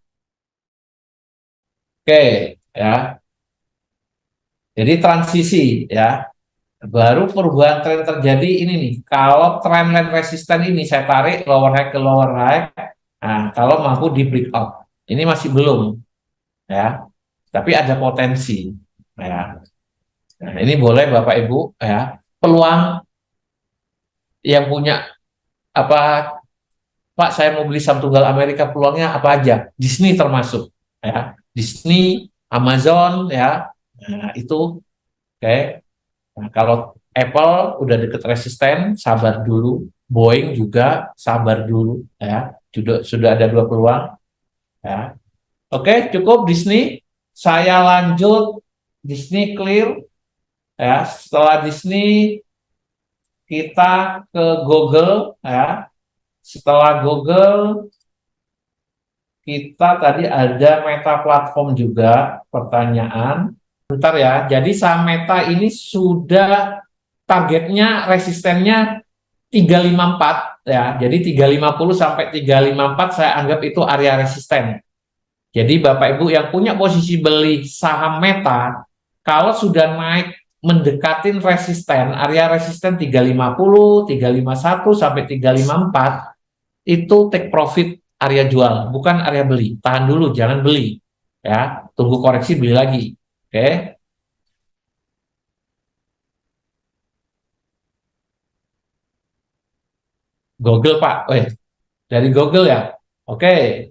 Oke, ya. Jadi transisi ya. Baru perubahan tren terjadi ini nih. Kalau trendline resisten ini saya tarik lower high ke lower high. Nah, kalau mampu di breakout. Ini masih belum ya. Tapi ada potensi ya. Nah, ini boleh Bapak Ibu ya. Peluang yang punya apa Pak, saya mau beli saham tunggal Amerika, peluangnya apa aja? Disney termasuk ya. Disney, Amazon ya. Nah, itu oke. Nah, kalau Apple udah deket resisten, sabar dulu. Boeing juga sabar dulu ya. Sudah ada dua peluang ya. Oke, cukup Disney. Saya lanjut Disney clear ya. Setelah Disney kita ke Google ya. Setelah Google kita tadi ada Meta Platform juga pertanyaan. Bentar ya. Jadi saham Meta ini sudah targetnya resistennya 354 ya. Jadi 350 sampai 354 saya anggap itu area resisten. Jadi Bapak Ibu yang punya posisi beli saham Meta, kalau sudah naik mendekatin resisten, area resisten 350, 351 sampai 354 itu take profit area jual, bukan area beli. Tahan dulu, jangan beli. Ya, tunggu koreksi beli lagi. Oke. Google Pak. Dari Google ya. Oke.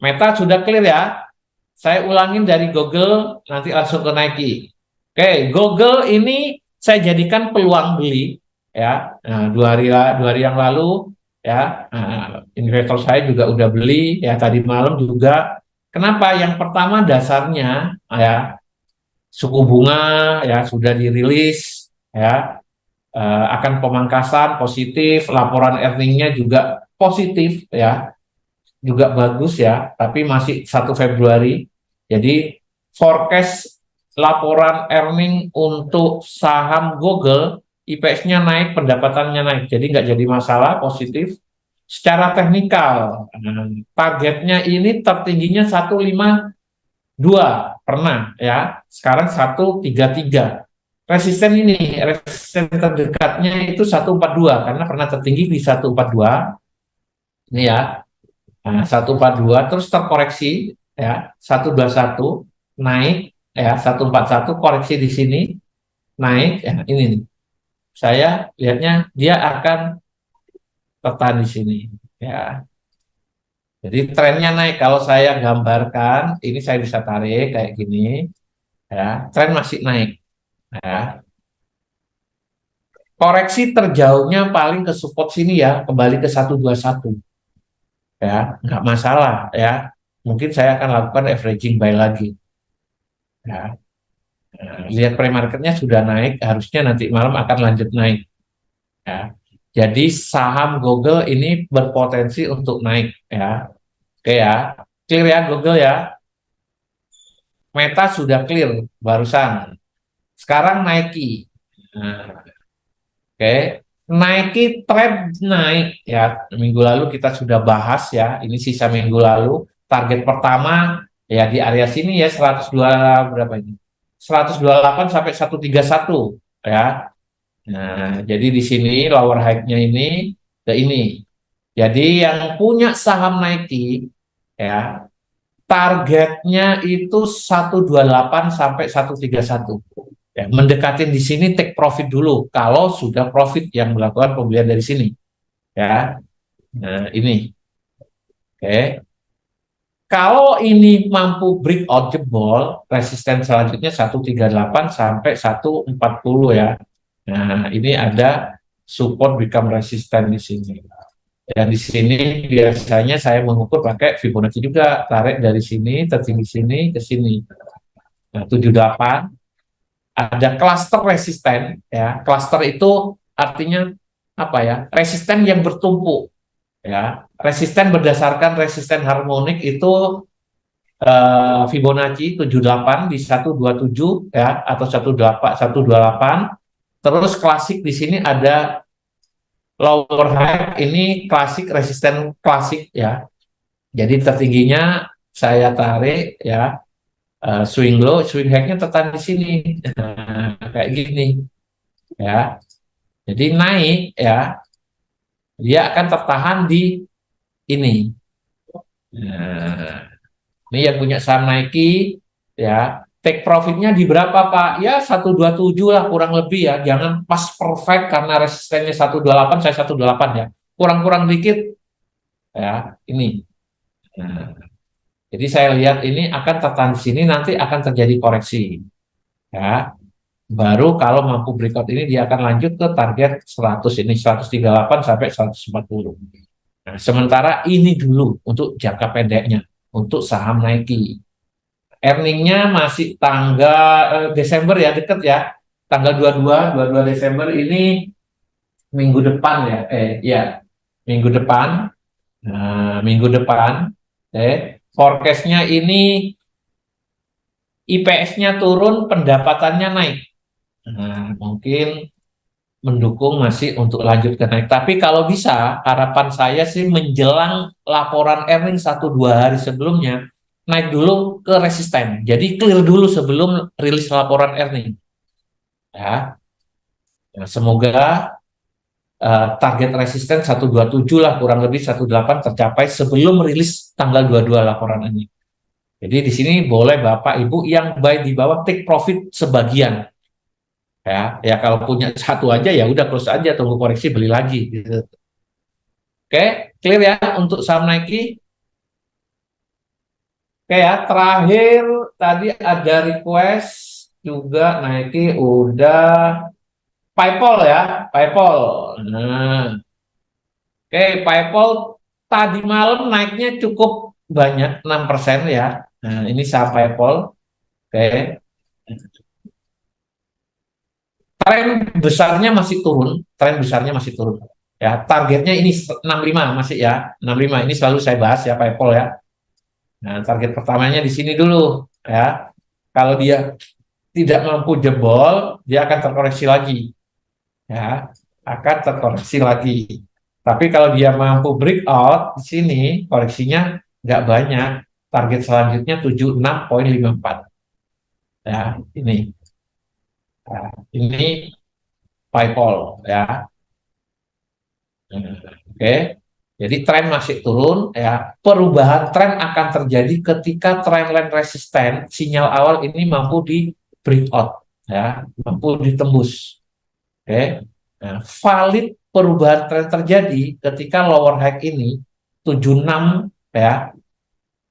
Meta sudah clear ya. Saya ulangin dari Google, nanti langsung ke Nike. Oke, Google ini saya jadikan peluang beli ya. Nah, dua hari yang lalu ya, investor saya juga udah beli ya tadi malam juga. Kenapa? Yang pertama dasarnya ya suku bunga ya sudah dirilis ya, akan pemangkasan positif, laporan earningnya juga positif ya, juga bagus ya, tapi masih 1 Februari. Jadi forecast laporan earning untuk saham Google, IPS-nya naik, pendapatannya naik, jadi nggak jadi masalah, positif. Secara teknikal, targetnya ini tertingginya 152 pernah ya, sekarang 133. Resisten terdekatnya itu 142 karena pernah tertinggi di 142 ini ya. Nah, 142 terus terkoreksi ya 121 naik ya 141 koreksi di sini naik ya ini nih. Saya lihatnya dia akan tertahan di sini ya. Jadi trennya naik kalau saya gambarkan ini saya bisa tarik kayak gini ya. Tren masih naik ya. Koreksi terjauhnya paling ke support sini ya, kembali ke 121 ya, nggak masalah ya. Mungkin saya akan lakukan averaging buy lagi ya. Nah, lihat pre-marketnya sudah naik, harusnya nanti malam akan lanjut naik. Ya. Jadi saham Google ini berpotensi untuk naik ya. Oke ya, clear ya Google ya. Meta sudah clear barusan. Sekarang Nike. Nah, oke, Nike trend naik ya. Minggu lalu kita sudah bahas ya. Ini sisa minggu lalu. Target pertama ya di area sini ya 102 berapa ini? 128 sampai 131 ya. Nah, jadi di sini lower high-nya ini ke ini. Jadi yang punya saham Nike ya, targetnya itu 128 sampai 131. Ya, mendekatin di sini take profit dulu kalau sudah profit yang melakukan pembelian dari sini ya. Nah, ini. Oke. Kalau ini mampu breakout jebol, resisten selanjutnya 138 sampai 140 ya. Nah, ini ada support become resistant di sini. Dan di sini biasanya saya mengukur pakai Fibonacci juga, tarik dari sini, tertinggi sini ke sini. Nah, 78 ada cluster resisten ya. Cluster itu artinya apa ya? Resisten yang bertumpuk ya. Resisten berdasarkan resisten harmonik itu Fibonacci 78 di 127 ya atau 128. Terus klasik di sini ada lower high, ini klasik resisten klasik ya. Jadi tertingginya saya tarik ya, swing low, swing high-nya tertahan di sini. Nah, kayak gini ya. Jadi naik ya, dia akan tertahan di ini. Nah, ini yang punya saham Nike ya. Take profitnya di berapa Pak? Ya 127 lah kurang lebih ya. Jangan pas perfect karena resistennya 128, saya 128 ya. Kurang-kurang dikit ya. Ini. Nah, jadi saya lihat ini akan tertahan di sini, nanti akan terjadi koreksi ya. Baru kalau mampu breakout ini dia akan lanjut ke target 100 ini, 138 sampai 140. Nah, sementara ini dulu untuk jangka pendeknya untuk saham Nike. Earningnya masih tanggal Desember ya, deket ya. Tanggal 22 Desember ini minggu depan ya. Ya, minggu depan. Nah, minggu depan forecastnya ini IPS-nya turun, pendapatannya naik. Nah, mungkin mendukung masih untuk lanjut ke naik. Tapi kalau bisa, harapan saya sih menjelang laporan earning 1-2 hari sebelumnya, naik dulu ke resisten. Jadi clear dulu sebelum rilis laporan earning. Ya, nah, semoga target resisten 127 lah, kurang lebih 18 tercapai sebelum rilis tanggal 22 laporan ini. Jadi di sini boleh Bapak Ibu yang buy di bawah take profit sebagian. Ya kalau punya satu aja ya udah close aja, tunggu koreksi beli lagi gitu. Oke, clear ya untuk saham Nike. Oke ya, terakhir tadi ada request juga Nike udah PayPal ya, PayPal. Nah, oke, PayPal tadi malam naiknya cukup banyak 6% ya. Nah, ini saham PayPal. Oke, tren besarnya masih turun, tren besarnya masih turun. Ya, targetnya ini 65 masih ya. 65 ini selalu saya bahas ya PayPal ya. Nah, target pertamanya di sini dulu ya. Kalau dia tidak mampu jebol, dia akan terkoreksi lagi ya. Akan terkoreksi lagi. Tapi kalau dia mampu breakout di sini, koreksinya nggak banyak. Target selanjutnya 76,54 ya. Ini PayPal ya. Oke. Jadi tren masih turun ya. Perubahan tren akan terjadi ketika trendline resisten sinyal awal ini mampu di breakout ya, mampu ditembus. Oke. Nah, valid perubahan tren terjadi ketika lower high ini 76 ya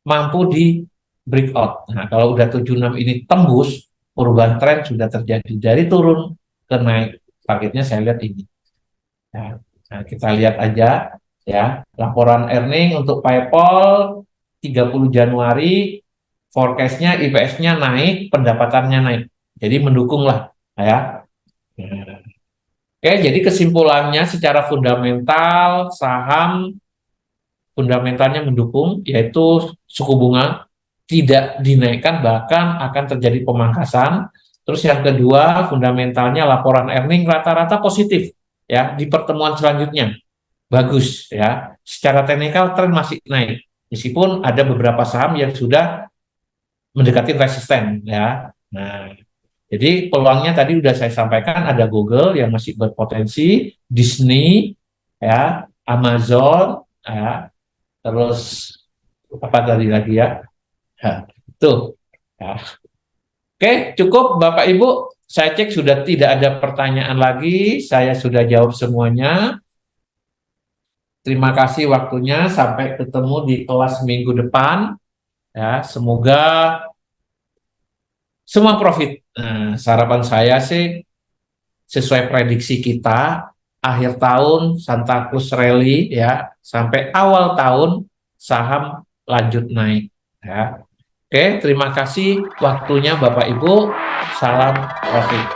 mampu di breakout. Nah, kalau udah 76 ini tembus, perubahan tren sudah terjadi dari turun ke naik. Targetnya saya lihat ini. Ya. Nah, kita lihat aja ya, laporan earning untuk PayPal 30 Januari, forecast-nya IPS-nya naik, pendapatannya naik. Jadi mendukung lah ya. Oke, jadi kesimpulannya secara fundamental saham fundamentalnya mendukung, yaitu suku bunga tidak dinaikkan, bahkan akan terjadi pemangkasan. Terus yang kedua, fundamentalnya laporan earning rata-rata positif ya di pertemuan selanjutnya. Bagus ya. Secara teknikal tren masih naik. Meskipun ada beberapa saham yang sudah mendekati resisten ya. Nah, Jadi peluangnya tadi udah saya sampaikan, ada Google yang masih berpotensi, Disney, ya, Amazon, ya, terus apa tadi lagi ya? Ya, tuh. Ya. Oke, cukup Bapak Ibu. Saya cek sudah tidak ada pertanyaan lagi. Saya sudah jawab semuanya. Terima kasih waktunya. Sampai ketemu di kelas minggu depan. Ya, semoga semua profit. Nah, harapan saya sih sesuai prediksi kita, akhir tahun Santa Cruz Rally ya, sampai awal tahun saham lanjut naik ya. Oke, terima kasih waktunya Bapak Ibu. Salam profit.